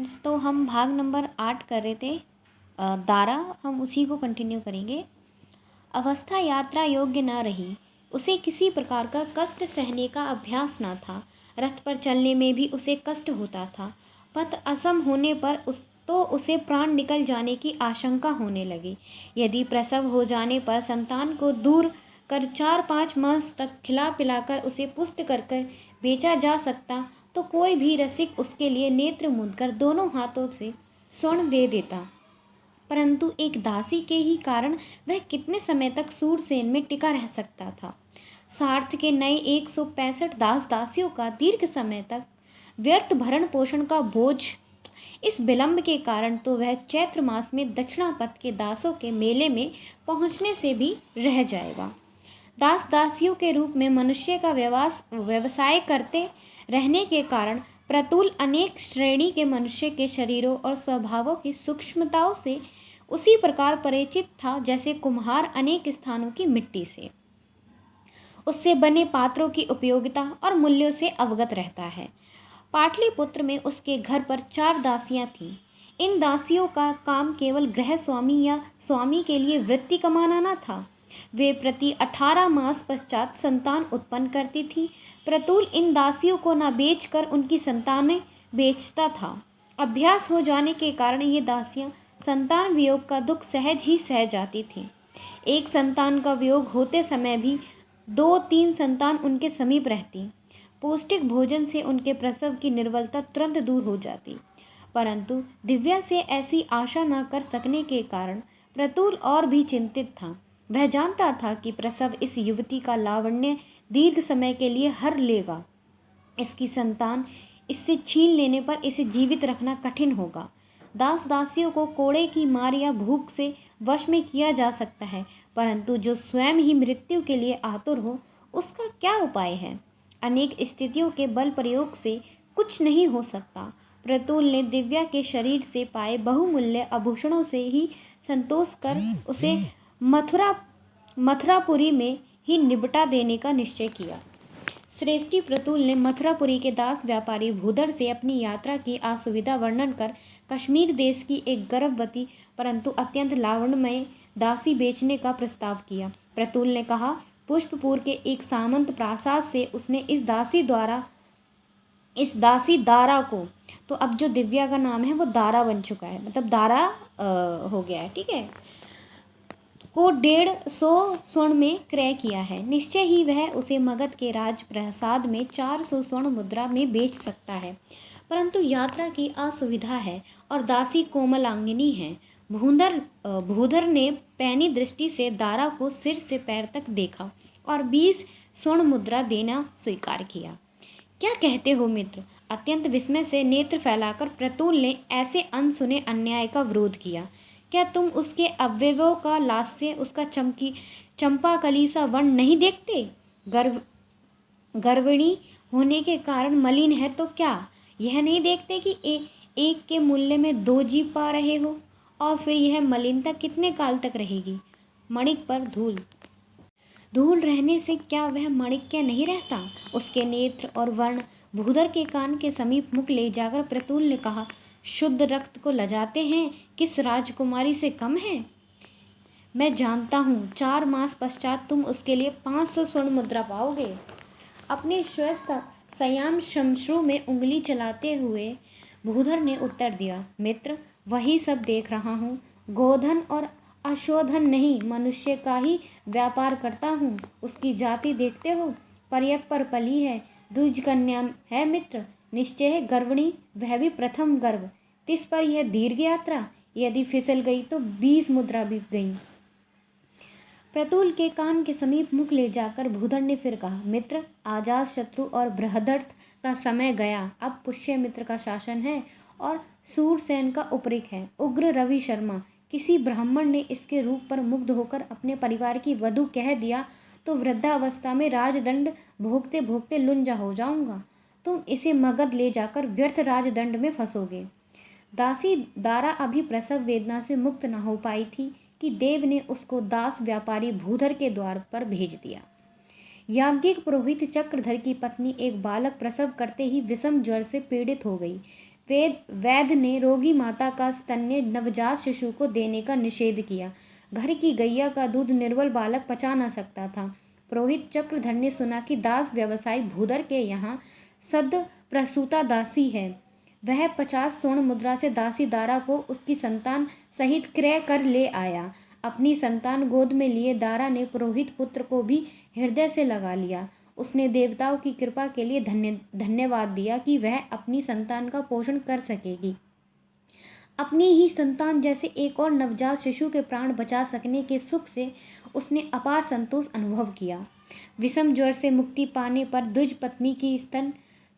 Friends, तो हम भाग नंबर 8 कर रहे थे। दारा हम उसी को कंटिन्यू करेंगे। अवस्था यात्रा योग्य न रही, उसे किसी प्रकार का कष्ट सहने का अभ्यास न था। रथ पर चलने में भी उसे कष्ट होता था। पथ असम होने पर उसे प्राण निकल जाने की आशंका होने लगी। यदि प्रसव हो जाने पर संतान को दूर कर 4-5 मास तक खिला पिलाकर उसे पुष्ट कर कर बेचा जा सकता तो कोई भी रसिक उसके लिए नेत्र मूंद कर दोनों हाथों से स्वर्ण दे देता। परंतु एक दासी के ही कारण वह कितने समय तक सूरसेन में टिका रह सकता था। सार्थ के नए 165 दास दासियों का दीर्घ समय तक व्यर्थ भरण पोषण का बोझ इस विलंब के कारण तो वह चैत्र मास में दक्षिणापथ के दासों के मेले में पहुंचने से भी रह जाएगा। दास दासियों के रूप में मनुष्य का व्यवसाय करते रहने के कारण प्रतुल अनेक श्रेणी के मनुष्य के शरीरों और स्वभावों की सूक्ष्मताओं से उसी प्रकार परिचित था जैसे कुम्हार अनेक स्थानों की मिट्टी से उससे बने पात्रों की उपयोगिता और मूल्यों से अवगत रहता है। पाटलिपुत्र में उसके घर पर 4 दासियां थीं। इन दासियों का काम केवल गृह स्वामी या स्वामी के लिए वृत्ति कमाना न था। वे प्रति 18 मास पश्चात संतान उत्पन्न करती थीं। प्रतुल इन दासियों को न बेचकर उनकी संतानें बेचता था। अभ्यास हो जाने के कारण ये दासियां संतान वियोग का दुख सहज ही सह जाती थीं। एक संतान का वियोग होते समय भी 2-3 संतान उनके समीप रहती। पौष्टिक भोजन से उनके प्रसव की निर्बलता तुरंत दूर हो जाती। परंतु दिव्या से ऐसी आशा न कर सकने के कारण प्रतुल और भी चिंतित था। वह जानता था कि प्रसव इस युवती का लावण्य दीर्घ समय के लिए हर लेगा। इसकी संतान इससे छीन लेने पर इसे जीवित रखना कठिन होगा। दास दासियों को कोड़े की मार या भूख से वश में किया जा सकता है, परंतु जो स्वयं ही मृत्यु के लिए आतुर हो उसका क्या उपाय है। अनेक स्थितियों के बल प्रयोग से कुछ नहीं हो सकता। प्रतुल ने दिव्या के शरीर से पाए बहुमूल्य आभूषणों से ही संतोष कर उसे मथुरापुरी में ही निपटा देने का निश्चय किया। श्रेष्ठी प्रतुल ने मथुरापुरी के दास व्यापारी भूधर से अपनी यात्रा की असुविधा वर्णन कर कश्मीर देश की एक गर्भवती परंतु अत्यंत लावण्यमय दासी बेचने का प्रस्ताव किया। प्रतुल ने कहा, पुष्पपुर के एक सामंत प्रासाद से उसने इस दासी दारा को, तो अब जो दिव्या का नाम है वो दारा बन चुका है, मतलब दारा हो गया है, ठीक है, को 150 स्वर्ण में क्रय किया है। निश्चय ही वह उसे मगध के राजप्रसाद में 400 स्वर्ण मुद्रा में बेच सकता है, परंतु यात्रा की असुविधा है और दासी कोमलांगिनी है। भूधर ने पैनी दृष्टि से दारा को सिर से पैर तक देखा और 20 स्वर्ण मुद्रा देना स्वीकार किया। क्या कहते हो मित्र? अत्यंत विस्मय से नेत्र फैलाकर प्रतुल ने ऐसे अनसुने अन्याय का विरोध किया। क्या तुम उसके अवयवों का लास्य, उसका चंपा कली सा वर्ण नहीं देखते? गर्भिणी होने के कारण मलिन है तो क्या यह नहीं देखते कि एक के मूल्य में 2 जीव पा रहे हो? और फिर यह मलिनता कितने काल तक रहेगी? मणिक पर धूल रहने से क्या वह माणिक्य नहीं रहता? उसके नेत्र और वर्ण भूधर के कान के समीप मुख ले जाकर प्रतुल ने कहा, शुद्ध रक्त को लजाते हैं किस राजकुमारी से कम है? मैं जानता हूँ 4 मास पश्चात तुम उसके लिए 500 स्वर्ण मुद्रा पाओगे। अपने श्वेत संयाम शमश्रु में उंगली चलाते हुए भूधर ने उत्तर दिया, मित्र, वही सब देख रहा हूँ। गोधन और अशोधन नहीं, मनुष्य का ही व्यापार करता हूँ। उसकी जाति देखते हो, पर्यक पर पली है, द्विज कन्या है मित्र, निश्चय है गर्भिणी, वह भी प्रथम गर्भ। तिस पर यह दीर्घ यात्रा, यदि फिसल गई तो 20 मुद्रा भी गई। प्रतुल के कान के समीप मुख ले जाकर भूधर ने फिर कहा, मित्र, अजात शत्रु और बृहदर्थ का समय गया, अब पुष्यमित्र का शासन है और सूरसेन का उपरिक है। उग्र रवि शर्मा, किसी ब्राह्मण ने इसके रूप पर मुग्ध होकर अपने परिवार की वधू कह दिया तो वृद्धावस्था में राजदंड भोगते भोगते लुंजा हो जाऊंगा। तुम इसे मगध ले जाकर व्यर्थ राजदंड में फंसोगे। दासी दारा अभी प्रसव वेदना से मुक्त न हो पाई थी कि देव ने उसको दास व्यापारी भूधर के द्वार पर भेज दिया। याज्ञिक पुरोहित चक्रधर की पत्नी एक बालक प्रसव करते ही विषम ज्वर से पीड़ित हो गई। वैद्य ने रोगी माता का स्तन्य नवजात शिशु को देने का निषेध किया। घर की गैया का दूध निर्बल बालक पचा न सकता था। पुरोहित चक्रधर ने सुना कि दास व्यवसायी भूधर के यहाँ सद प्रसूता दासी है। वह 50 स्वर्ण मुद्रा से दासी दारा को उसकी संतान सहित क्रय कर ले आया। अपनी संतान गोद में लिए दारा ने पुरोहित पुत्र को भी हृदय से लगा लिया। उसने देवताओं की कृपा के लिए धन्यवाद दिया कि वह अपनी संतान का पोषण कर सकेगी। अपनी ही संतान जैसे एक और नवजात शिशु के प्राण बचा सकने के सुख से उसने अपार संतोष अनुभव किया। विषम ज्वर से मुक्ति पाने पर द्विज पत्नी की स्तन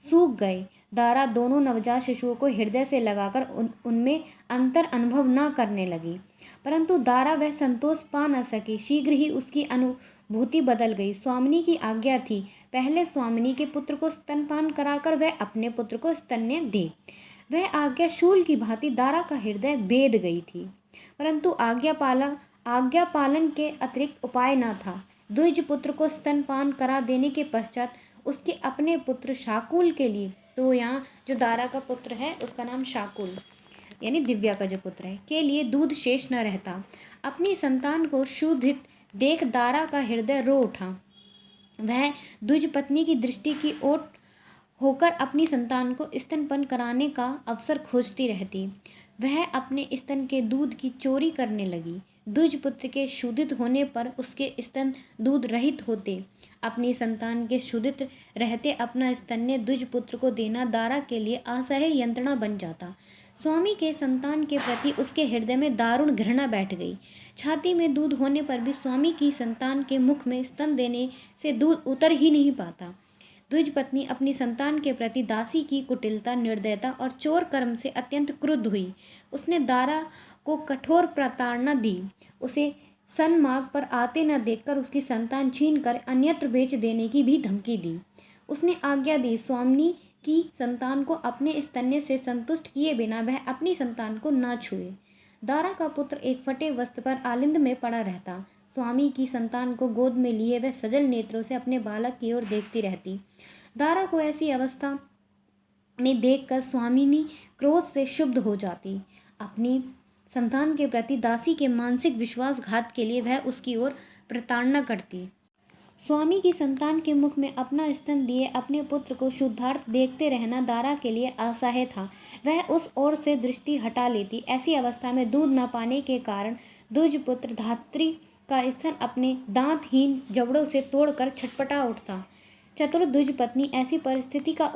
सूख गए। दारा दोनों नवजात शिशुओं को हृदय से लगाकर उनमें अंतर अनुभव न करने लगी, परंतु दारा वह संतोष पा न सकी। शीघ्र ही उसकी अनुभूति बदल गई। स्वामिनी की आज्ञा थी, पहले स्वामिनी के पुत्र को स्तनपान कराकर वह अपने पुत्र को स्तन्य दे। वह आज्ञा शूल की भांति दारा का हृदय बेध गई थी, परंतु आज्ञा पालन के अतिरिक्त उपाय न था। द्विज पुत्र को स्तनपान करा देने के पश्चात उसके अपने पुत्र शाकुल के लिए, तो यहाँ जो दारा का पुत्र है उसका नाम शाकुल यानी दिव्या का जो पुत्र है, के लिए दूध शेष न रहता। अपनी संतान को शोधित देख दारा का हृदय रो उठा। वह द्विज पत्नी की दृष्टि की ओट होकर अपनी संतान को स्तनपान कराने का अवसर खोजती रहती। वह अपने स्तन के दूध की चोरी करने लगी। द्विज पुत्र के शोधित होने पर उसके स्तन दूध रहित होते। अपनी संतान के शोधित रहते अपना स्तन्य द्विज पुत्र को देना दारा के लिए असह्य यंत्रणा बन जाता। स्वामी के संतान के प्रति उसके हृदय में दारुण घृणा बैठ गई। छाती में दूध होने पर भी स्वामी की संतान के मुख में स्तन देने से दूध उतर ही नहीं पाता। द्विज पत्नी अपनी संतान के प्रति दासी की कुटिलता, निर्दयता और चोर कर्म से अत्यंत क्रुद्ध हुई। उसने दारा को कठोर प्रताड़ना दी। उसे सन्मार्ग पर आते न देखकर उसकी संतान छीनकर अन्यत्र बेच देने की भी धमकी दी। उसने आज्ञा दी, स्वामिनी की संतान को अपने स्तन्य से संतुष्ट किए बिना वह अपनी संतान को न छुए। दारा का पुत्र एक फटे वस्त्र पर आलिंद में पड़ा रहता। स्वामी की संतान को गोद में लिए वह सजल नेत्रों से अपने बालक की ओर देखती रहती। दारा को ऐसी अवस्था में देखकर स्वामिनी क्रोध से क्षुब्ध हो जाती। अपनी संतान के प्रति दासी के मानसिक विश्वासघात के लिए वह उसकी ओर प्रताड़ना करती। स्वामी की संतान के मुख में अपना स्तन दिए अपने पुत्र को शुद्धार्थ देखते रहना दारा के लिए असह्य था। वह उस ओर से दृष्टि हटा लेती। ऐसी अवस्था में दूध न पाने के कारण द्विज पुत्र धात्री का स्तन अपने दांतहीन जबड़ों से तोड़कर छटपटा उठता। चतुर द्विज पत्नी ऐसी परिस्थिति का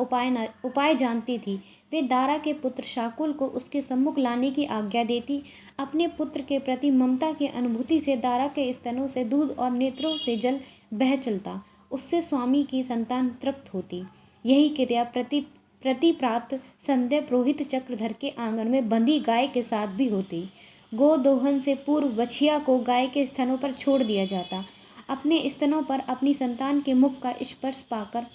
उपाय जानती थी। वे दारा के पुत्र शाकुल को उसके सम्मुख लाने की आज्ञा देती। अपने पुत्र के प्रति ममता की अनुभूति से दारा के स्तनों से दूध और नेत्रों से जल बह चलता। उससे स्वामी की संतान तृप्त होती। यही क्रिया प्रतिप्रात संध्या पुरोहित चक्रधर के आंगन में बंधी गाय के साथ भी होती। गोदोहन से पूर्व बछिया को गाय के स्तनों पर छोड़ दिया जाता। अपने स्तनों पर अपनी संतान के मुख का स्पर्श पाकर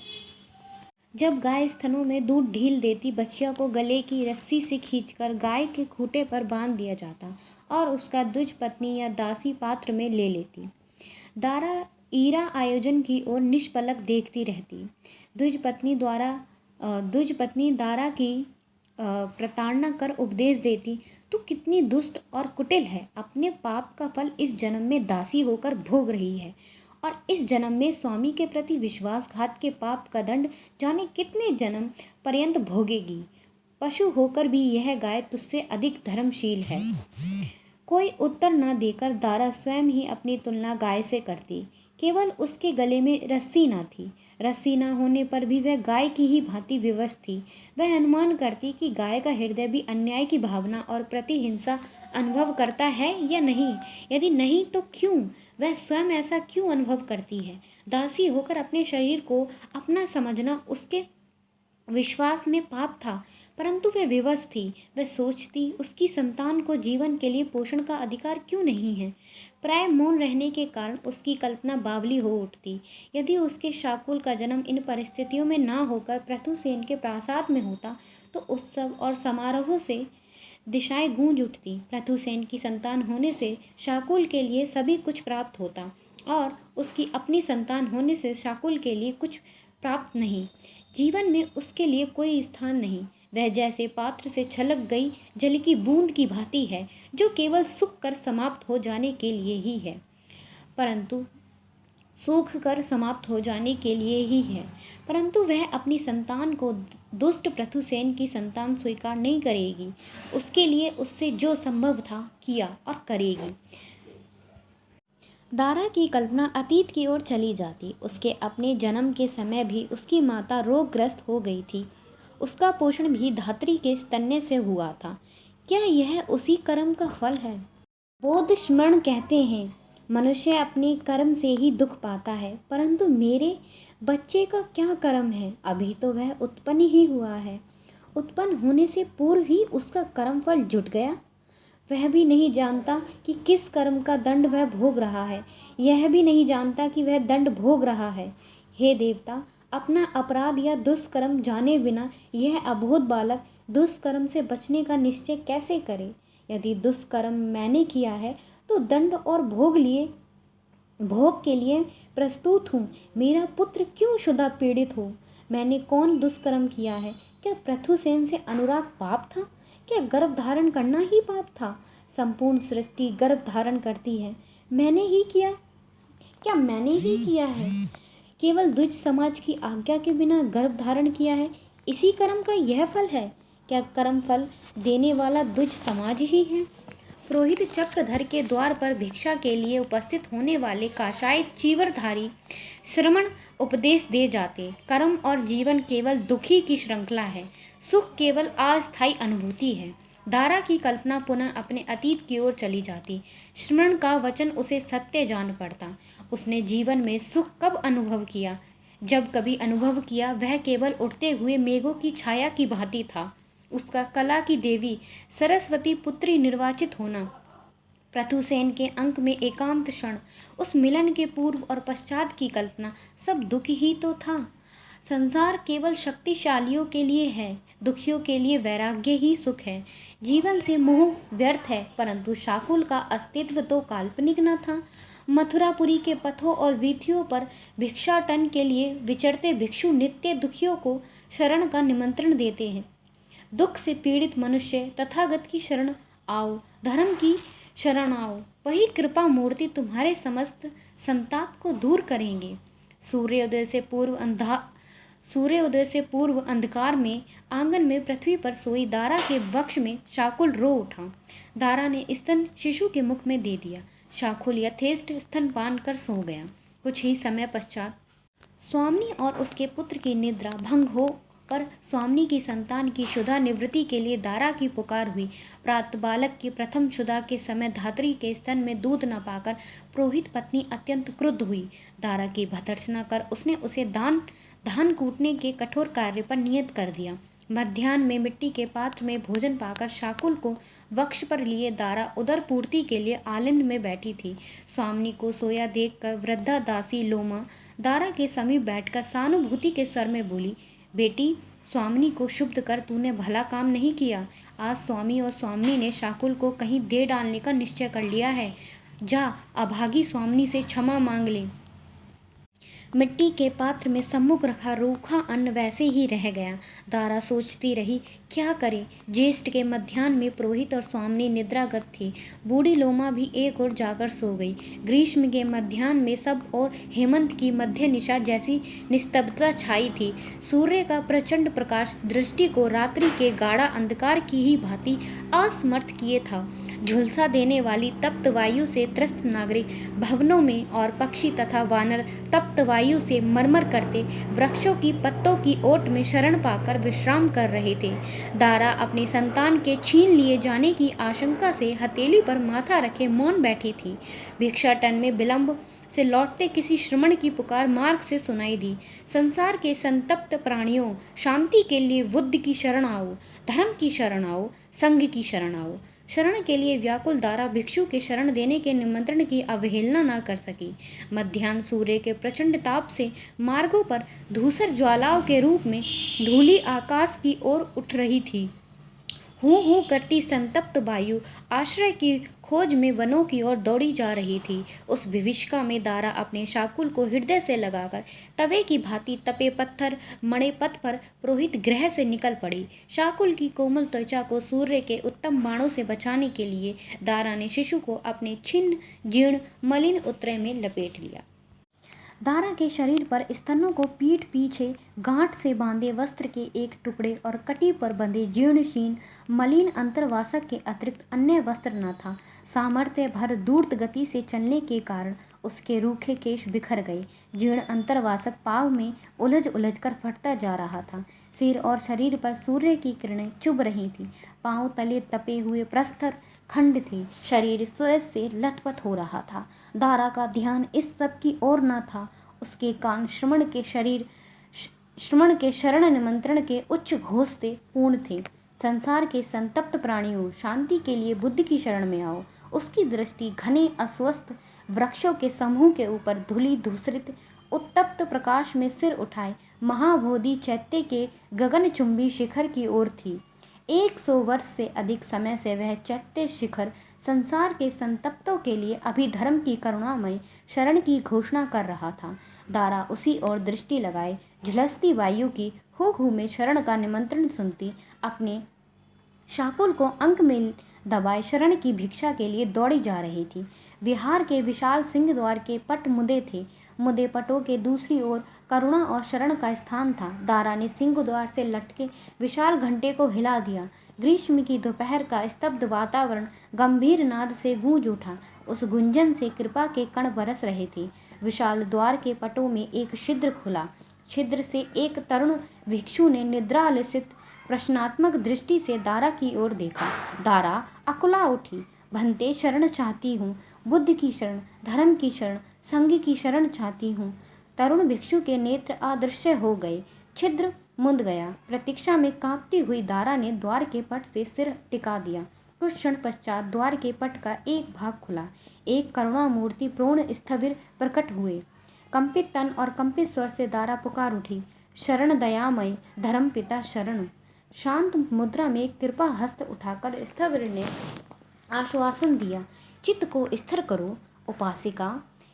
जब गाय स्तनों में दूध ढील देती, बछिया को गले की रस्सी से खींचकर गाय के खूंटे पर बांध दिया जाता और उसका द्विज पत्नी या दासी पात्र में ले लेती। दारा ईरा आयोजन की ओर निष्पलक देखती रहती। द्विज पत्नी दारा की प्रताड़ना कर उपदेश देती, तू कितनी दुष्ट और कुटिल है। अपने पाप का फल इस जन्म में दासी होकर भोग रही है और इस जन्म में स्वामी के प्रति विश्वासघात के पाप का दंड जाने कितने जन्म पर्यंत भोगेगी। पशु होकर भी यह गाय तुझसे अधिक धर्मशील है। कोई उत्तर न देकर दारा स्वयं ही अपनी तुलना गाय से करती। केवल उसके गले में रस्सी न थी। रस्सी न होने पर भी वह गाय की ही भांति विवश थी। वह अनुमान करती कि गाय का हृदय भी अन्याय की भावना और प्रतिहिंसा अनुभव करता है या नहीं। यदि नहीं तो क्यों? वह स्वयं ऐसा क्यों अनुभव करती है? दासी होकर अपने शरीर को अपना समझना उसके विश्वास में पाप था, परंतु वह विवश थी। वह सोचती, उसकी संतान को जीवन के लिए पोषण का अधिकार क्यों नहीं है। प्राय मौन रहने के कारण उसकी कल्पना बावली हो उठती। यदि उसके शाकुल का जन्म इन परिस्थितियों में ना होकर पृथुसेन के प्रासाद में होता तो उत्सव और समारोह से दिशाएं गूंज उठती। पृथुसेन की संतान होने से शाकुल के लिए सभी कुछ प्राप्त होता और उसकी अपनी संतान होने से शाकुल के लिए कुछ प्राप्त नहीं। जीवन में उसके लिए कोई स्थान नहीं। वह जैसे पात्र से छलक गई जल की बूंद की भांति है, जो केवल सूख कर समाप्त हो जाने के लिए ही है, परंतु सूख कर समाप्त हो जाने के लिए ही है, परंतु वह अपनी संतान को दुष्ट पृथुसेन की संतान स्वीकार नहीं करेगी। उसके लिए उससे जो संभव था किया और करेगी। दारा की कल्पना अतीत की ओर चली जाती। उसके अपने जन्म के समय भी उसकी माता रोगग्रस्त हो गई थी। उसका पोषण भी धात्री के स्तन्य से हुआ था। क्या यह उसी कर्म का फल है? बोध स्मरण कहते हैं, मनुष्य अपने कर्म से ही दुख पाता है, परंतु मेरे बच्चे का क्या कर्म है? अभी तो वह उत्पन्न ही हुआ है। उत्पन्न होने से पूर्व ही उसका कर्म फल जुट गया। वह भी नहीं जानता कि किस कर्म का दंड वह भोग रहा है। यह भी नहीं जानता कि वह दंड भोग रहा है। हे देवता, अपना अपराध या दुष्कर्म जाने बिना यह अबोध बालक दुष्कर्म से बचने का निश्चय कैसे करे? यदि दुष्कर्म मैंने किया है तो दंड और भोग के लिए प्रस्तुत हूँ। मेरा पुत्र क्यों क्षुधा पीड़ित हो? मैंने कौन दुष्कर्म किया है? क्या पृथुसेन से अनुराग पाप था? क्या गर्भ धारण करना ही पाप था? संपूर्ण सृष्टि गर्भ धारण करती है, मैंने ही किया? क्या मैंने ही किया है? केवल द्विज समाज की आज्ञा के बिना गर्भ धारण किया है, इसी कर्म का यह फल है? क्या कर्म फल देने वाला द्विज समाज ही है? पुरोहित चक्रधर के द्वार पर भिक्षा के लिए उपस्थित होने वाले काशाय चीवरधारी श्रमण उपदेश दे जाते। कर्म और जीवन केवल दुखी की श्रृंखला है, सुख केवल अस्थायी अनुभूति है। दारा की कल्पना पुनः अपने अतीत की ओर चली जाती। श्रमण का वचन उसे सत्य जान पड़ता। उसने जीवन में सुख कब अनुभव किया? जब कभी अनुभव किया, वह केवल उठते हुए मेघों की छाया की भांति था। उसका कला की देवी सरस्वती पुत्री निर्वाचित होना, पृथुसेन के अंक में एकांत क्षण, उस मिलन के पूर्व और पश्चात की कल्पना, सब दुख ही तो था। संसार केवल शक्तिशालियों के लिए है, दुखियों के लिए वैराग्य ही सुख है। जीवन से मोह व्यर्थ है, परंतु शाकुल का अस्तित्व तो काल्पनिक न था। मथुरापुरी के पथों और वीथियों पर भिक्षाटन के लिए विचरते भिक्षु नित्य दुखियों को शरण का निमंत्रण देते हैं। दुख से पीड़ित मनुष्य, तथागत की शरण आओ, धर्म की शरण आओ, वही कृपा मूर्ति तुम्हारे समस्त संताप को दूर करेंगे। सूर्योदय से पूर्व अंधकार में आंगन में पृथ्वी पर सोई दारा के वक्ष में शाकुल रो उठा। दारा ने स्तन शिशु के मुख में दे दिया। शाकुल यथेष्ट स्तनपान कर सो गया। कुछ ही समय पश्चात स्वामी और उसके पुत्र की निद्रा भंग हो पर स्वामी की संतान की क्षुधा निवृत्ति के लिए दारा की पुकार हुई। प्रात बालक की प्रथम क्षुधा के समय धात्री के स्तन में दूध न पाकर पुरोहित पत्नी अत्यंत क्रुद्ध हुई। दारा की भर्त्सना कर उसने उसे धान कूटने के कठोर कार्य पर नियत कर दिया। मध्याह्न में मिट्टी के पात्र में भोजन पाकर शाकुल को वक्ष पर लिए दारा उदर पूर्ति के लिए आलिंद में बैठी थी। स्वामी को सोया देखकर वृद्धा दासी लोमा दारा के समीप बैठकर सहानुभूति के स्वर में बोली, बेटी, स्वामिनी को शुद्ध कर तूने भला काम नहीं किया। आज स्वामी और स्वामिनी ने शाकुल को कहीं दे डालने का निश्चय कर लिया है। जा, अभागी स्वामिनी से क्षमा मांग ले। मिट्टी के पात्र में सम्मुख रखा रूखा अन्न वैसे ही रह गया। दारा सोचती रही, क्या करे। ज्येष्ठ के मध्याह्न में पुरोहित और स्वामिनी निद्रागत थी। बूढ़ी लोमा भी एक ओर जाकर सो गई। ग्रीष्म के मध्याह्न में सब और हेमंत की मध्य निशा जैसी निस्तब्धता छाई थी। सूर्य का प्रचंड प्रकाश दृष्टि को रात्रि के गाढ़ा अंधकार की ही भांति असमर्थ किए था। झुलसा देने वाली तप्त वायु से त्रस्त नागरिक भवनों में और पक्षी तथा वानर तप्त वायु से मरमर करते वृक्षों की पत्तों की ओट में शरण पाकर विश्राम कर रहे थे। दारा अपनी संतान के छीन लिए जाने की आशंका से हथेली पर माथा रखे मौन बैठी थी। भिक्षाटन में विलंब से लौटते किसी श्रमण की पुकार मार्ग से सुनाई दी। संसार के संतप्त प्राणियों, शांति के लिए बुद्ध की शरण आओ, धर्म की शरण आओ, संघ की शरण आओ। शरण के लिए व्याकुल दारा भिक्षु के शरण देने के निमंत्रण की अवहेलना न कर सकी। मध्याह्न सूर्य के प्रचंड ताप से मार्गों पर धूसर ज्वालाओं के रूप में धूली आकाश की ओर उठ रही थी। हूँ हूँ करती संतप्त वायु आश्रय की खोज में वनों की ओर दौड़ी जा रही थी। उस विभीषिका में दारा अपने शाकुल को हृदय से लगाकर तवे की भांति तपे पत्थर मणे पथ पर पुरोहित गृह से निकल पड़ी। शाकुल की कोमल त्वचा को सूर्य के उत्तम बाणों से बचाने के लिए दारा ने शिशु को अपने छिन्न जीर्ण मलिन उतरे में लपेट लिया। दारा के शरीर पर स्तनों को पीठ पीछे गांठ से बांधे वस्त्र के एक टुकड़े और कटी पर बंधे जीर्ण शीर्ण मलिन अंतर्वासक के अतिरिक्त अन्य वस्त्र न था। सामर्थ्य भर द्रुत गति से चलने के कारण उसके रूखे केश बिखर गए। जीर्ण अंतर्वासक पाव में उलझ उलझ कर फटता जा रहा था। सिर और शरीर पर सूर्य की किरणें चुभ रही थी। पांव तले तपे हुए प्रस्तर खंड थे। शरीर स्वयं से लथपथ हो रहा था। दारा का ध्यान इस सब की ओर न था। उसके कान श्रवण के शरण निमंत्रण के उच्च घोष से पूर्ण थे। संसार के संतप्त प्राणियों, शांति के लिए बुद्ध की शरण में आओ। उसकी दृष्टि घने अस्वस्थ वृक्षों के समूह के ऊपर धूलि धूसरित उत्तप्त प्रकाश में सिर उठाए महाबोधि चैत्य के गगनचुंबी शिखर की ओर थी। 100 वर्ष से अधिक समय से वह चैत्य शिखर संसार के संतप्तों के लिए अभिधर्म की करुणामय शरण की घोषणा कर रहा था। दारा उसी ओर दृष्टि लगाए झुलसती वायु की हू में शरण का निमंत्रण सुनती अपने शाकुल को अंक में दबाए शरण की भिक्षा के लिए दौड़ी जा रही थी। विहार के विशाल सिंह द्वार के पट मुदे थे। मुदे पटों के दूसरी ओर करुणा और शरण का स्थान था। दारा ने सिंह द्वार से लटके विशाल घंटे को हिला दिया। ग्रीष्म की दोपहर का स्तब्ध वातावरण गंभीर नाद से गूंज उठा। उस गुंजन से कृपा के कण बरस रहे थे। विशाल द्वार के पटों में एक छिद्र खुला। छिद्र से एक तरुण भिक्षु ने निद्रालसित प्रश्नात्मक दृष्टि से दारा की ओर देखा। दारा अकुला उठी। भंते, शरण चाहती हूँ, बुद्ध की शरण, धर्म की शरण, संघ की शरण चाहती हूँ। तरुण भिक्षु के नेत्र अदृश्य हो गए। छिद्र मुंद गया। प्रतीक्षा में कांपती हुई दारा ने द्वार के पट से सिर टिका दिया। कुछ क्षण पश्चात द्वार के पट का एक भाग खुला। एक करुणामूर्ति प्रोण स्थविर प्रकट हुए। कंपित तन और कंपित स्वर से दारा पुकार उठी, शरण दयामय धर्म पिता शरण। शांत मुद्रा में कृपा हस्त उठाकर स्थविर ने आश्वासन दिया, चित्त को स्थिर करो उपासिका।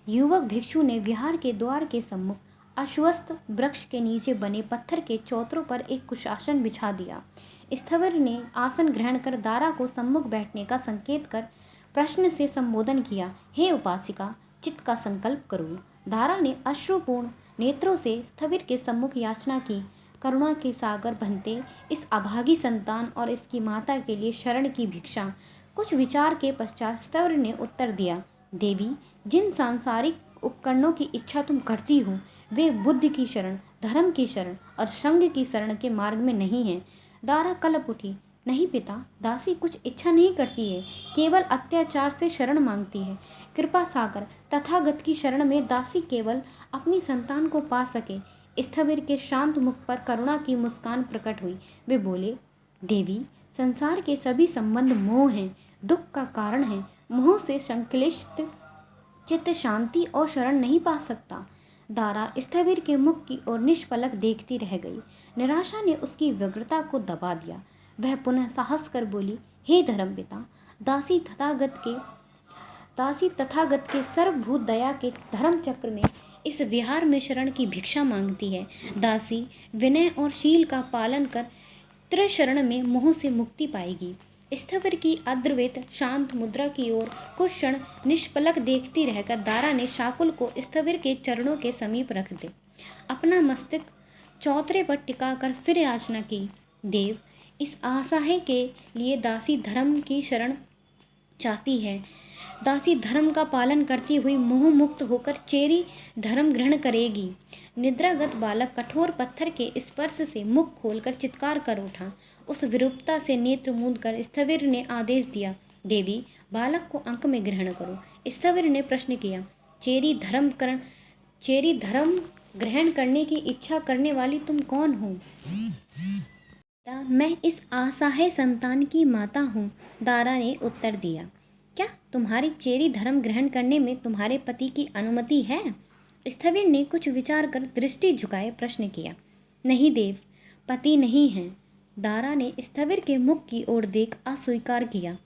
युवक भिक्षु ने विहार के द्वार के सम्मुख अश्वत्थ वृक्ष के नीचे बने पत्थर के चौतरों पर एक कुशासन बिछा दिया। स्थविर ने आसन ग्रहण कर दारा को सम्मुख बैठने का संकेत कर प्रश्न से संबोधन किया, हे उपासिका, चित्त का संकल्प करो। दारा ने अश्रुपूर्ण नेत्रों से स्थविर के सम्मुख याचना की, करुणा के सागर भंते, इस अभागी संतान और इसकी माता के लिए शरण की भिक्षा। कुछ विचार के पश्चात स्थविर ने उत्तर दिया, देवी, जिन सांसारिक उपकरणों की इच्छा तुम करती हो वे बुद्ध की शरण, धर्म की शरण और संघ की शरण के मार्ग में नहीं हैं। दारा कलप उठी, नहीं पिता, दासी कुछ इच्छा नहीं करती है, केवल अत्याचार से शरण मांगती है। कृपा सागर तथागत की शरण में दासी केवल अपनी संतान को पा सके। स्थविर के शांत मुख पर करुणा की मुस्कान प्रकट हुई। वे बोले, देवी, संसार के सभी संबंध मोह हैं, दुख का कारण है। मोह से संक्लिष्ट चित्त शांति और शरण नहीं पा सकता। दारा स्थविर के मुख की ओर निष्पलक देखती रह गई। निराशा ने उसकी व्यग्रता को दबा दिया। वह पुनः साहस कर बोली, हे धर्मपिता, दासी तथागत के सर्वभूत दया के धर्म चक्र में इस विहार में शरण की भिक्षा मांगती है। दासी विनय और शील का पालन कर त्रिशरण में मोह से मुक्ति पाएगी। स्थविर की अद्रवित शांत मुद्रा की ओर कुछ क्षण निष्पलक देखती रहकर दारा ने शाकुल को स्थविर के चरणों के समीप रख दे अपना मस्तक चौतरे पर टिकाकर फिर याचना की, देव, इस असहाय के लिए दासी धर्म की शरण चाहती है। दासी धर्म का पालन करती हुई मोह मुक्त होकर चेरी धर्म ग्रहण करेगी। निद्रागत बालक कठोर पत्थर के स्पर्श से मुख खोलकर चित्कार कर उठा। उस विरूपता से नेत्र मूंद कर स्थविर ने आदेश दिया, देवी, बालक को अंक में ग्रहण करो। स्थविर ने प्रश्न किया, चेरी धर्म ग्रहण करने की इच्छा करने वाली तुम कौन हो? मैं इस असहाय संतान की माता हूँ, दारा ने उत्तर दिया। क्या तुम्हारी चेरी धर्म ग्रहण करने में तुम्हारे पति की अनुमति है? स्थविर ने कुछ विचार कर दृष्टि झुकाए प्रश्न किया। नहीं देव, पति नहीं हैं। दारा ने स्थविर के मुख की ओर देख अस्वीकार किया।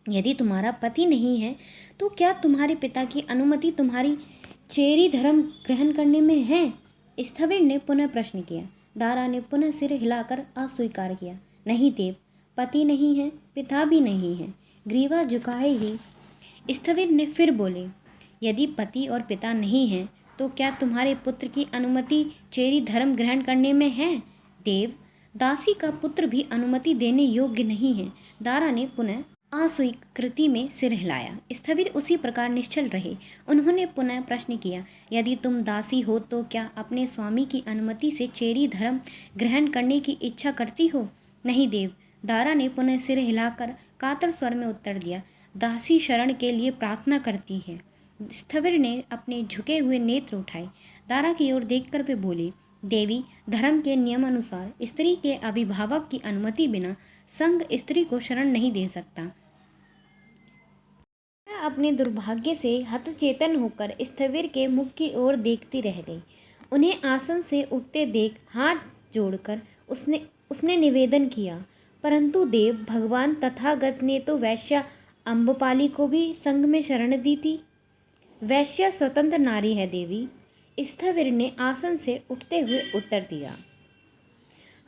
यदि तुम्हारा पति नहीं है तो क्या तुम्हारे पिता की अनुमति तुम्हारी चेरी धर्म ग्रहण करने में है? स्थविर ने पुनः प्रश्न किया। दारा ने पुनः सिर हिलाकर अस्वीकार किया। नहीं देव, पति नहीं है, पिता भी नहीं है। ग्रीवा झुकाए ही स्थविर ने फिर बोले, यदि पति और पिता नहीं हैं तो क्या तुम्हारे पुत्र की अनुमति चेरी धर्म ग्रहण करने में है? देव, दासी का पुत्र भी अनुमति देने योग्य नहीं है। दारा ने पुनः अस्वीकृति में सिर हिलाया। स्थविर उसी प्रकार निश्चल रहे। उन्होंने पुनः प्रश्न किया, यदि तुम दासी हो तो क्या अपने स्वामी की अनुमति से चेरी धर्म ग्रहण करने की इच्छा करती हो? नहीं देव, दारा ने पुनः सिर हिलाकर कातर स्वर में उत्तर दिया। दासी शरण के लिए प्रार्थना करती है। स्थविर ने अपने झुके हुए नेत्र उठाए। दारा की ओर देखकर वे बोले, देवी, धर्म के नियमानुसार स्त्री के अभिभावक की अनुमति बिना संघ स्त्री को शरण नहीं दे सकता। वह अपने दुर्भाग्य से हतचेतन होकर स्थविर के मुख की ओर देखती रह गई। उन्हें आसन से उठते देख हाथ जोड़कर उसने निवेदन किया, परंतु देव, भगवान तथागत ने तो वैश्या अम्बपाली को भी संघ में शरण दी थी। वैश्या स्वतंत्र नारी है देवी, स्थविर ने आसन से उठते हुए उत्तर दिया।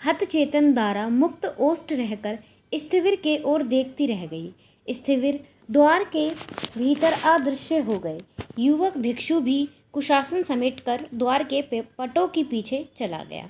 हतचेतन दारा मुक्त ओष्ठ रहकर स्थविर के ओर देखती रह गई। स्थविर द्वार के भीतर अदृश्य हो गए। युवक भिक्षु भी कुशासन समेटकर द्वार के पटों के पीछे चला गया।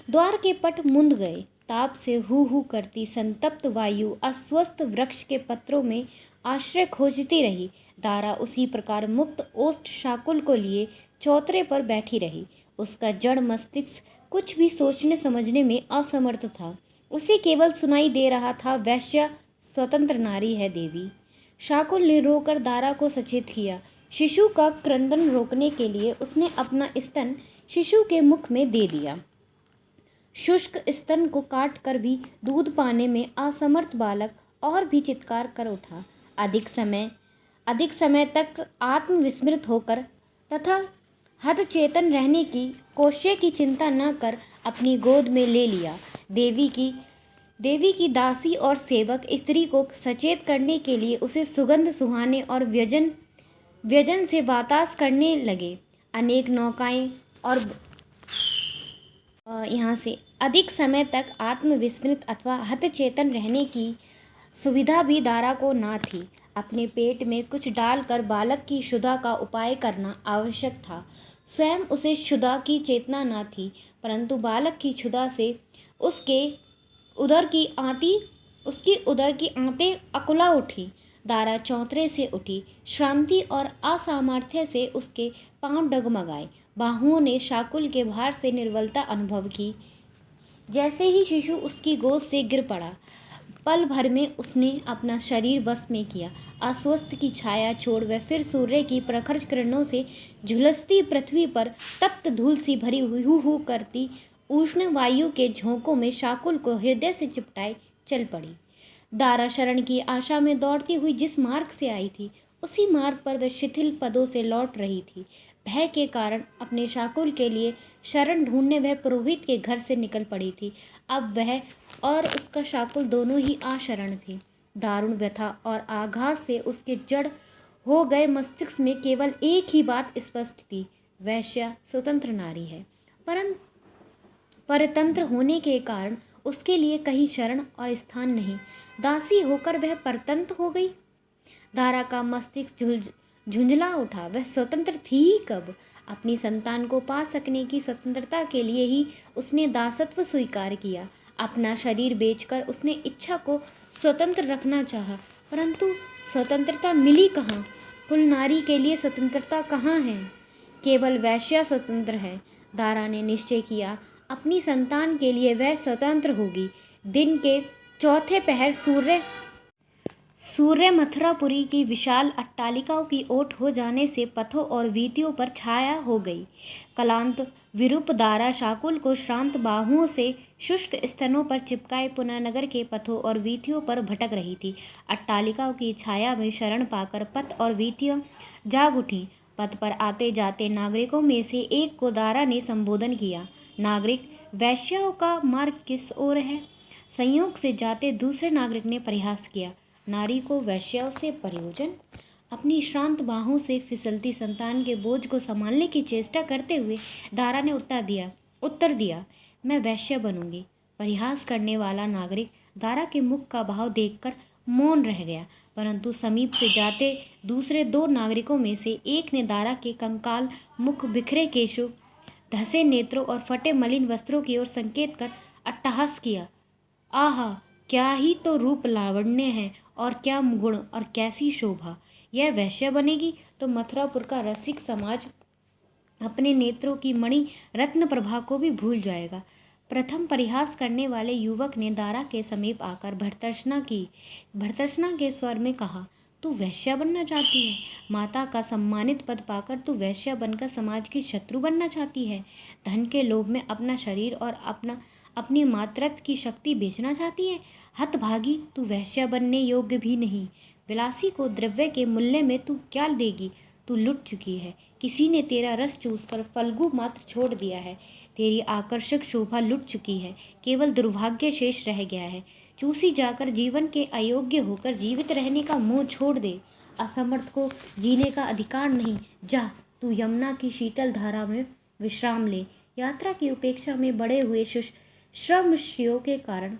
द्वार के पट मुंद गए। ताप से हू हू करती संतप्त वायु अस्वस्थ वृक्ष के पत्रों में आश्रय खोजती रही। दारा उसी प्रकार मुक्त ओष्ठ शाकुल को लिए चौतरे पर बैठी रही। उसका जड़ मस्तिष्क कुछ भी सोचने समझने में असमर्थ था। उसे केवल सुनाई दे रहा था, वैश्या स्वतंत्र नारी है देवी। शाकुल ने रोकर दारा को सचेत किया। शिशु का क्रंदन रोकने के लिए उसने अपना स्तन शिशु के मुख में दे दिया। शुष्क स्तन को काट कर भी दूध पाने में असमर्थ बालक और भी चित्कार कर उठा। अधिक समय तक आत्मविस्मृत होकर तथा हतचेतन रहने की कोश्य की चिंता न कर अपनी गोद में ले लिया। देवी की दासी और सेवक स्त्री को सचेत करने के लिए उसे सुगंध सुहाने और व्यजन से बातास करने लगे। अनेक नौकाएं और यहाँ से अधिक समय तक आत्मविस्मृत अथवा हतचेतन रहने की सुविधा भी दारा को ना थी। अपने पेट में कुछ डालकर बालक की क्षुधा का उपाय करना आवश्यक था। स्वयं उसे क्षुधा की चेतना न थी, परंतु बालक की क्षुधा से उसकी उदर की आंतें अकुला उठी। दारा चौतरे से उठी। श्रांति और असामर्थ्य से उसके पांव डगमगाए। बाहुओं ने शाकुल के भार से निर्बलता अनुभव की। जैसे ही शिशु उसकी गोद से गिर पड़ा, पल भर में उसने अपना शरीर वश में किया। अस्वस्थ की छाया छोड़ वह फिर सूर्य की प्रखर किरणों से झुलसती पृथ्वी पर तप्त धूल सी भरी हुई हू हू करती उष्ण वायु के झोंकों में शाकुल को हृदय से चिपटाए चल पड़ी। दारा शरण की आशा में दौड़ती हुई जिस मार्ग से आई थी, उसी मार्ग पर वह शिथिल पदों से लौट रही थी। भय के कारण अपने शाकुल के लिए शरण ढूंढने वह पुरोहित के घर से निकल पड़ी थी। अब वह और उसका शाकुल दोनों ही आशरण थे। दारुण व्यथा और आघात से उसके जड़ हो गए मस्तिष्क में केवल एक ही बात स्पष्ट थी, वैश्या स्वतंत्र नारी है। परतंत्र होने के कारण उसके लिए कहीं शरण और स्थान नहीं। दासी होकर वह परतंत्र हो गई। दारा का मस्तिष्क झुंझला उठा। वह स्वतंत्र थी ही कब? अपनी संतान को पा सकने की स्वतंत्रता के लिए ही उसने दासत्व स्वीकार किया। अपना शरीर बेचकर उसने इच्छा को स्वतंत्र रखना चाहा, परंतु स्वतंत्रता मिली कहाँ? कुल नारी के लिए स्वतंत्रता कहाँ है? केवल वैश्या स्वतंत्र है। दारा ने निश्चय किया, अपनी संतान के लिए वह स्वतंत्र होगी। दिन के चौथे पहर सूर्य मथुरापुरी की विशाल अट्टालिकाओं की ओट हो जाने से पथों और वीथियों पर छाया हो गई। कलांत विरूप दारा शाकुल को श्रांत बाहुओं से शुष्क स्तनों पर चिपकाए पुनः नगर के पथों और वीथियों पर भटक रही थी। अट्टालिकाओं की छाया में शरण पाकर पथ और वीथियां जाग उठी। पथ पर आते जाते नागरिकों में से एक को दारा ने संबोधन किया। नागरिक, वैश्याओं का मार्ग किस ओर है? संयोग से जाते दूसरे नागरिक ने परिहास किया। नारी को वैश्या से प्रयोजन। अपनी श्रांत बाहों से फिसलती संतान के बोझ को संभालने की चेष्टा करते हुए दारा ने उत्तर दिया, मैं वैश्य बनूंगी। परिहास करने वाला नागरिक दारा के मुख का भाव देखकर मौन रह गया, परंतु समीप से जाते दूसरे दो नागरिकों में से एक ने दारा के कंकाल मुख, बिखरे केशों, धसे नेत्रों और फटे मलिन वस्त्रों की ओर संकेत कर अट्टहास किया। आहा, क्या ही तो रूप लावण्य है, और क्या गुण और कैसी शोभा। यह वैश्य बनेगी तो मथुरापुर का रसिक समाज अपने नेत्रों की मणि रत्न प्रभा को भी भूल जाएगा। प्रथम परिहास करने वाले युवक ने दारा के समीप आकर भर्त्सना के स्वर में कहा, तू वैश्या बनना चाहती है? माता का सम्मानित पद पाकर तू वैश्या बनकर समाज की शत्रु बनना चाहती है? धन के लोभ में अपना शरीर और अपनी मातृत्व की शक्ति बेचना चाहती है? हतभागी, तू वैश्या बनने योग्य भी नहीं। विलासी को द्रव्य के मूल्य में तू क्या देगी? तू लुट चुकी है। किसी ने तेरा रस चूसकर फल्गु मात्र छोड़ दिया है। तेरी आकर्षक शोभा लुट चुकी है। केवल दुर्भाग्य शेष रह गया है। चूसी जाकर जीवन के अयोग्य होकर जीवित रहने का मोह छोड़ दे। असमर्थ को जीने का अधिकार नहीं। जा, तू यमुना की शीतल धारा में विश्राम ले। यात्रा की उपेक्षा में बढ़े हुए श्रमश्रियों के कारण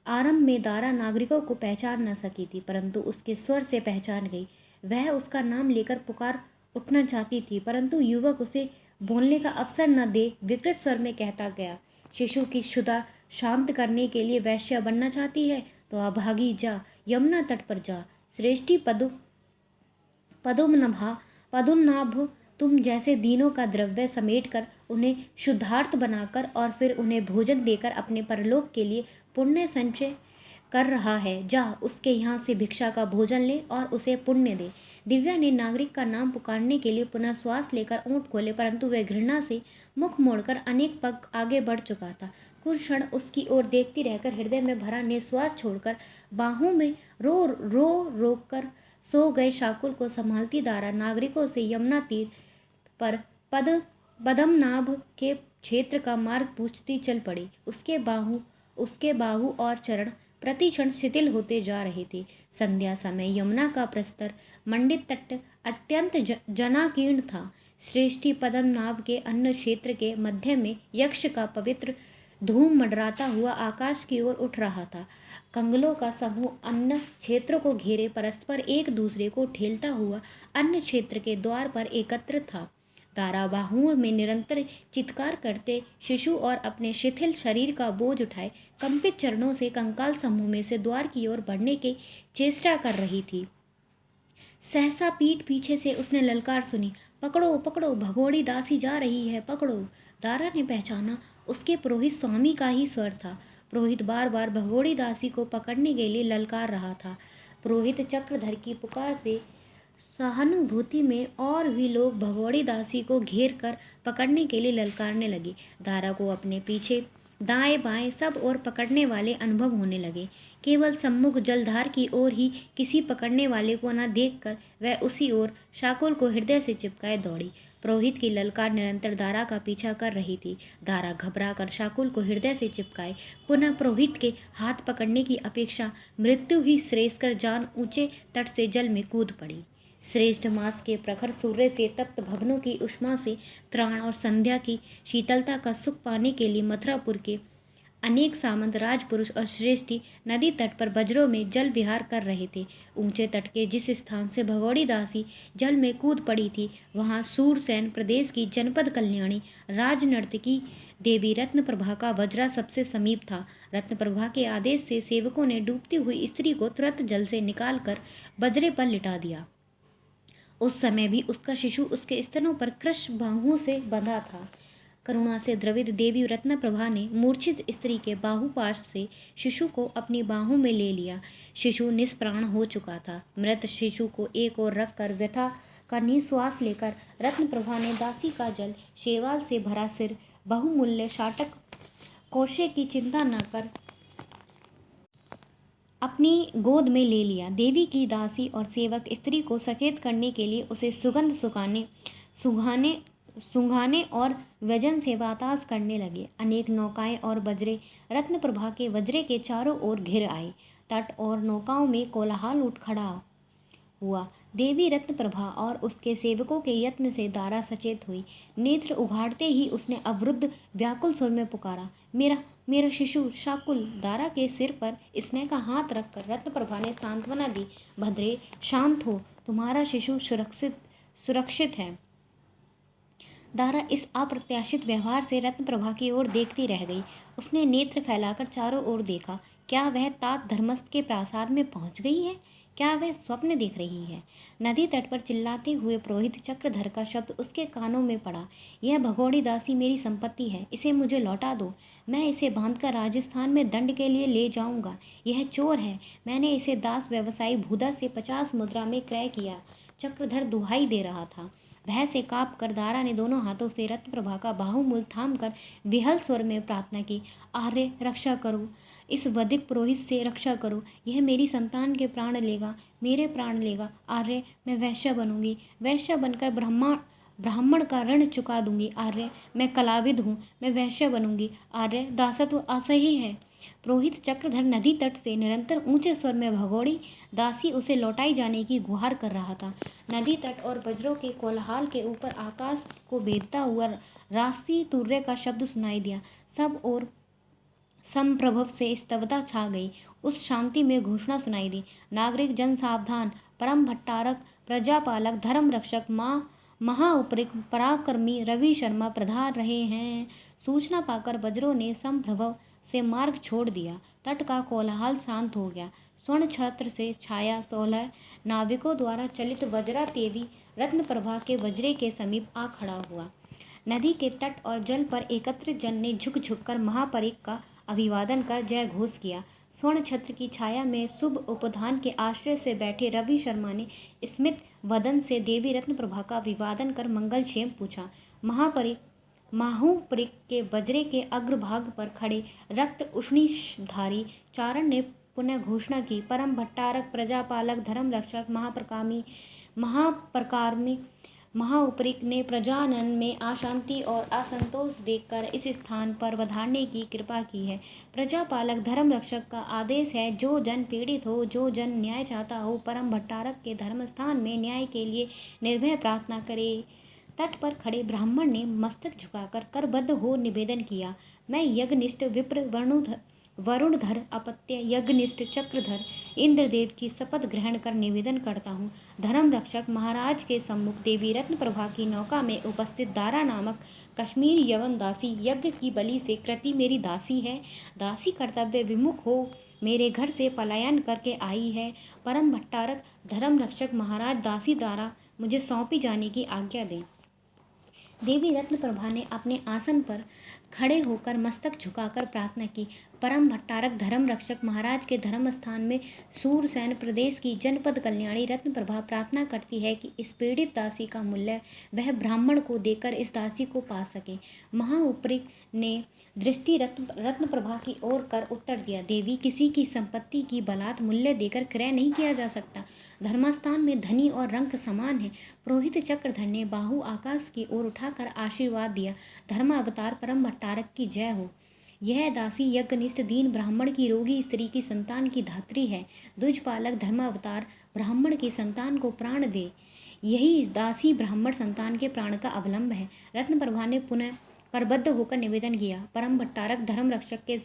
आरंभ में दारा नागरिकों को पहचान न सकी थी, परंतु उसके स्वर से पहचान गई। वह उसका नाम लेकर पुकार उठना चाहती थी, परंतु युवक उसे बोलने का अवसर न दे विकृत स्वर में कहता गया, शिशु की क्षुधा शांत करने के लिए वैश्या बनना चाहती है तो अभागी, जा, यमुना तट पर जा। श्रेष्ठी पदुमनाभ तुम जैसे दीनों का द्रव्य समेट कर उन्हें शुद्धार्थ बनाकर और फिर उन्हें भोजन देकर अपने परलोक के लिए पुण्य संचय कर रहा है। जा, उसके यहाँ से भिक्षा का भोजन ले और उसे पुण्य दे। दिव्या ने नागरिक का नाम पुकारने के लिए पुनः श्वास लेकर ओंठ खोले, परंतु वह घृणा से मुख मोड़कर अनेक पग आगे बढ़ चुका था। कुछ क्षण उसकी ओर देखती रहकर हृदय में भरा निश्वास छोड़कर बाहों में रो कर सो गए शाकुल को संभालती दारा नागरिकों से यमुना तीर पर पद्मनाभ के क्षेत्र का मार्ग पूछती चल पड़ी। उसके बाहु और चरण प्रतिक्षण शिथिल होते जा रहे थे। संध्या समय यमुना का प्रस्तर मंडित तट अत्यंत जनाकीर्ण था। श्रेष्ठी पद्मनाभ के अन्न क्षेत्र के मध्य में यक्ष का पवित्र धूम मंडराता हुआ आकाश की ओर उठ रहा था। कंगलों का समूह अन्न क्षेत्र को घेरे परस्पर एक दूसरे को ठेलता हुआ अन्न क्षेत्र के द्वार पर एकत्र था। दारा बाहुओं में निरंतर चित्कार करते शिशु और अपने शिथिल शरीर का बोझ उठाए कंपित चरणों से कंकाल समूह में से द्वार की ओर बढ़ने की चेष्टा कर रही थी। सहसा पीठ पीछे से उसने ललकार सुनी, पकड़ो पकड़ो, भगोड़ी दासी जा रही है, पकड़ो। दारा ने पहचाना उसके पुरोहित स्वामी का ही स्वर था। पुरोहित बार बार भगोड़ी दासी को पकड़ने के लिए ललकार रहा था। पुरोहित चक्रधर की पुकार से सहानुभूति में और भी लोग भगोड़ी दासी को घेर कर पकड़ने के लिए ललकारने लगे। दारा को अपने पीछे दाएं बाएं सब ओर पकड़ने वाले अनुभव होने लगे। केवल सम्मुख जलधार की ओर ही किसी पकड़ने वाले को न देखकर वह उसी ओर शाकुल को हृदय से चिपकाए दौड़ी। पुरोहित की ललकार निरंतर दारा का पीछा कर रही थी। दारा घबराकर शाकुल को हृदय से चिपकाए पुनः पुरोहित के हाथ पकड़ने की अपेक्षा मृत्यु ही श्रेष्ठ कर जान ऊंचे तट से जल में कूद पड़ी। श्रेष्ठ मास के प्रखर सूर्य से तप्त भवनों की उष्मा से त्राण और संध्या की शीतलता का सुख पाने के लिए मथुरापुर के अनेक सामंत, राजपुरुष और श्रेष्ठी नदी तट पर बजरों में जल विहार कर रहे थे। ऊंचे तट के जिस स्थान से भगोड़ी दासी जल में कूद पड़ी थी, वहां सूरसेन प्रदेश की जनपद कल्याणी राजनर्तकी देवी रत्नप्रभा का वज्रा सबसे समीप था। रत्नप्रभा के आदेश से सेवकों ने डूबती हुई स्त्री को तुरंत जल से निकालकर बजरे पर लिटा दिया। उस समय भी उसका शिशु उसके स्तनों पर कृश बाहुओं से बंधा था। करुणा से द्रवित देवी रत्नप्रभा ने मूर्छित स्त्री के बाहुपाश से शिशु को अपनी बाहों में ले लिया। शिशु निष्प्राण हो चुका था। मृत शिशु को एक ओर रखकर व्यथा का निश्वास लेकर रत्नप्रभा ने दासी का जल शेवाल से भरा सिर बहुमूल्य शाटक कोशे की चिंता न कर अपनी गोद में ले लिया। देवी की दासी और सेवक स्त्री को सचेत करने के लिए उसे सुगंध सुंघाने और व्यजन से वातास करने लगे। अनेक नौकाएं और बजरे रत्नप्रभा के वज्रे के चारों ओर घिर आए। तट और नौकाओं में कोलाहल उठ खड़ा हुआ। देवी रत्नप्रभा और उसके सेवकों के यत्न से दारा सचेत हुई। नेत्र उघाड़ते ही उसने अवरुद्ध व्याकुल सुर में पुकारा, मेरा मेरा शिशु शाकुल। दारा के सिर पर स्नेह का हाथ रखकर रत्नप्रभा ने सांत्वना दी, भद्रे शांत हो, तुम्हारा शिशु सुरक्षित है। दारा इस अप्रत्याशित व्यवहार से रत्नप्रभा की ओर देखती रह गई। उसने नेत्र फैलाकर चारों ओर देखा। क्या वह तात धर्मस्थ के प्रासाद में पहुंच गई है? क्या वह स्वप्न देख रही है? नदी तट पर चिल्लाते हुए पुरोहित चक्रधर का शब्द उसके कानों में पड़ा, यह भगोड़ी दासी मेरी संपत्ति है, इसे मुझे लौटा दो। मैं इसे बांधकर राजस्थान में दंड के लिए ले जाऊंगा। यह चोर है। मैंने इसे दास व्यवसायी भूधर से 50 मुद्रा में क्रय किया। चक्रधर दुहाई दे रहा था। भय से काँप कर दारा ने दोनों हाथों से रत्नप्रभा का बाहुमूल थाम कर विहल स्वर में प्रार्थना की, आर्य रक्षा करो, इस वधिक पुरोहित से रक्षा करो। यह मेरी संतान के प्राण लेगा, मेरे प्राण लेगा। आर्य, मैं वैश्य बनूंगी, वैश्य बनकर ब्राह्मण का ऋण चुका दूंगी। आर्य, मैं कलाविद हूँ, मैं वैश्य बनूंगी। आर्य, दासत्व असह्य है। पुरोहित चक्रधर नदी तट से निरंतर ऊंचे स्वर में भगोड़ी दासी उसे लौटाई जाने की गुहार कर रहा था। नदी तट और वज्रों के कोलाहल के ऊपर आकाश को भेदता हुआ राशि तूर्य का शब्द सुनाई दिया। सब और समप्रभव से स्तब्धता छा गई। उस शांति में घोषणा सुनाई दी, नागरिक जन सावधान, परम भट्टारक प्रजापालक धर्म रक्षक महाउपरिक पराक्रमी रवि शर्मा पधार रहे हैं। सूचना पाकर वज्रों ने समप्रभव से मार्ग छोड़ दिया। तट का कोलाहल शांत हो गया। स्वर्ण छत्र से छाया 16 नाविकों द्वारा चलित वज्रा तेवी रत्नप्रभा के वज्रे के समीप आ खड़ा हुआ। नदी के तट और जल पर एकत्रित जन ने झुक झुक कर महापरिक का अभिवादन कर जय घोष किया। स्वर्ण छत्र की छाया में शुभ उपधान के आश्रय से बैठे रवि शर्मा ने स्मित वदन से देवी रत्नप्रभा का अभिवादन कर मंगलक्षेम पूछा। माहुपरिक के वज्रे के अग्रभाग पर खड़े रक्त उष्णीषधारी चारण ने पुनः घोषणा की, परम भट्टारक प्रजापालक धर्म रक्षक महापराक्रमी महाउपरिक ने प्रजानन में अशांति और असंतोष देखकर इस स्थान पर पधारने की कृपा की है। प्रजापालक धर्म रक्षक का आदेश है, जो जन पीड़ित हो, जो जन न्याय चाहता हो, परम भट्टारक के धर्म स्थान में न्याय के लिए निर्भय प्रार्थना करे। तट पर खड़े ब्राह्मण ने मस्तक झुकाकर करबद्ध हो निवेदन किया, मैं यज्ञनिष्ठ विप्र वरुणधर अपत्य यज्ञनिष्ठ चक्रधर इंद्रदेव की शपथ ग्रहण कर निवेदन करता हूँ, धर्म रक्षक महाराज के सम्मुख देवी रत्नप्रभा की नौका में उपस्थित दारा नामक कश्मीर यवन दासी यज्ञ की बलि से कृति मेरी दासी है। दासी कर्तव्य विमुख हो मेरे घर से पलायन करके आई है। परम भट्टारक धर्म रक्षक महाराज दासी दारा मुझे सौंपी जाने की आज्ञा दें। देवी रत्नप्रभा ने अपने आसन पर खड़े होकर मस्तक झुकाकर प्रार्थना की, परम भट्टारक धर्म रक्षक महाराज के धर्म स्थान में सूरसेन प्रदेश की जनपद कल्याणी रत्नप्रभा प्रार्थना करती है कि इस पीड़ित दासी का मूल्य वह ब्राह्मण को देकर इस दासी को पा सके। महाउपरिक ने दृष्टि रत्नप्रभा की ओर कर उत्तर दिया, देवी, किसी की संपत्ति की बलात् मूल्य देकर क्रय नहीं किया जा सकता। धर्मस्थान में धनी और रंक समान है। पुरोहित चक्रधर ने बाहु आकाश की ओर उठाकर आशीर्वाद दिया, धर्म अवतार परम भट्टारक की जय हो। यह दासी यज्ञनिष्ठ दीन ब्राह्मण की रोगी स्त्री की संतान की धात्री है। द्विजपालक धर्म अवतार ब्राह्मण की संतान को प्राण दे। यही दासी ब्राह्मण संतान के प्राण का अवलंब है। रत्नप्रभा ने पुनः करबद्ध होकर निवेदन किया, परम भट्टारक धर्म रक्षक के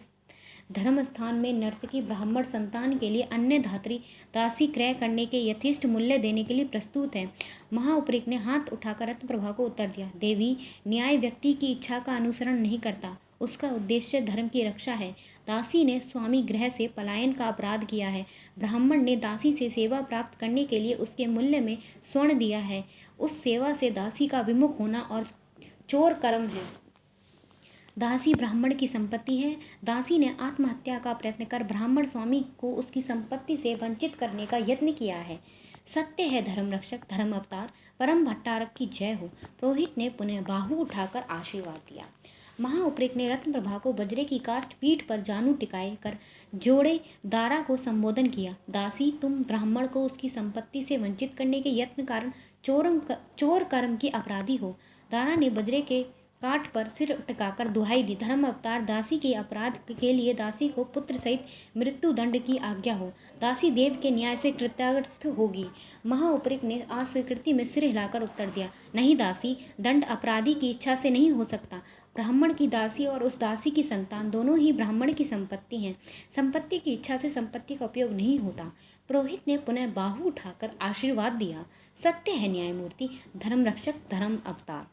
धर्म स्थान में नर्तकी ब्राह्मण संतान के लिए अन्य धात्री दासी क्रय करने के यथेष्ट मूल्य देने के लिए प्रस्तुत है। महाउपरिक ने हाथ उठाकर रत्नप्रभा को उत्तर दिया, देवी, न्याय व्यक्ति की इच्छा का अनुसरण नहीं करता, उसका उद्देश्य धर्म की रक्षा है। दासी ने स्वामी गृह से पलायन का अपराध किया है। ब्राह्मण ने दासी से सेवा प्राप्त करने के लिए उसके मूल्य में स्वर्ण दिया है। उस सेवा से दासी का विमुख होना और चोर कर्म है। दासी ब्राह्मण की संपत्ति है। दासी ने आत्महत्या का प्रयत्न कर ब्राह्मण स्वामी को उसकी संपत्ति से वंचित करने का यत्न किया है। सत्य है धर्म रक्षक धर्म अवतार परम भट्टारक की जय हो। पुरोहित ने पुनः बाहु उठाकर आशीर्वाद दिया। महाउपरिक ने रत्नप्रभा को वज्रे की काष्ठ पीठ पर जानू टिकाए कर जोड़े दारा को संबोधन किया, दासी, तुम ब्राह्मण को उसकी संपत्ति से वंचित करने के यत्न कारण चोर कर्म की अपराधी हो। दारा ने वज्रे के काठ पर सिर टिकाकर दुहाई दी, धर्म अवतार दासी के अपराध के लिए दासी को पुत्र सहित मृत्यु दंड की आज्ञा हो। दासी देव के न्याय से कृतार्थ होगी। महाउपरिक ने अस्वीकृति में सिर हिलाकर उत्तर दिया, नहीं दासी, दंड अपराधी की इच्छा से नहीं हो सकता। ब्राह्मण की दासी और उस दासी की संतान दोनों ही ब्राह्मण की संपत्ति हैं। संपत्ति की इच्छा से संपत्ति का उपयोग नहीं होता। पुरोहित ने पुनः बाहु उठाकर आशीर्वाद दिया, सत्य है न्यायमूर्ति, धर्मरक्षक, धर्म अवतार।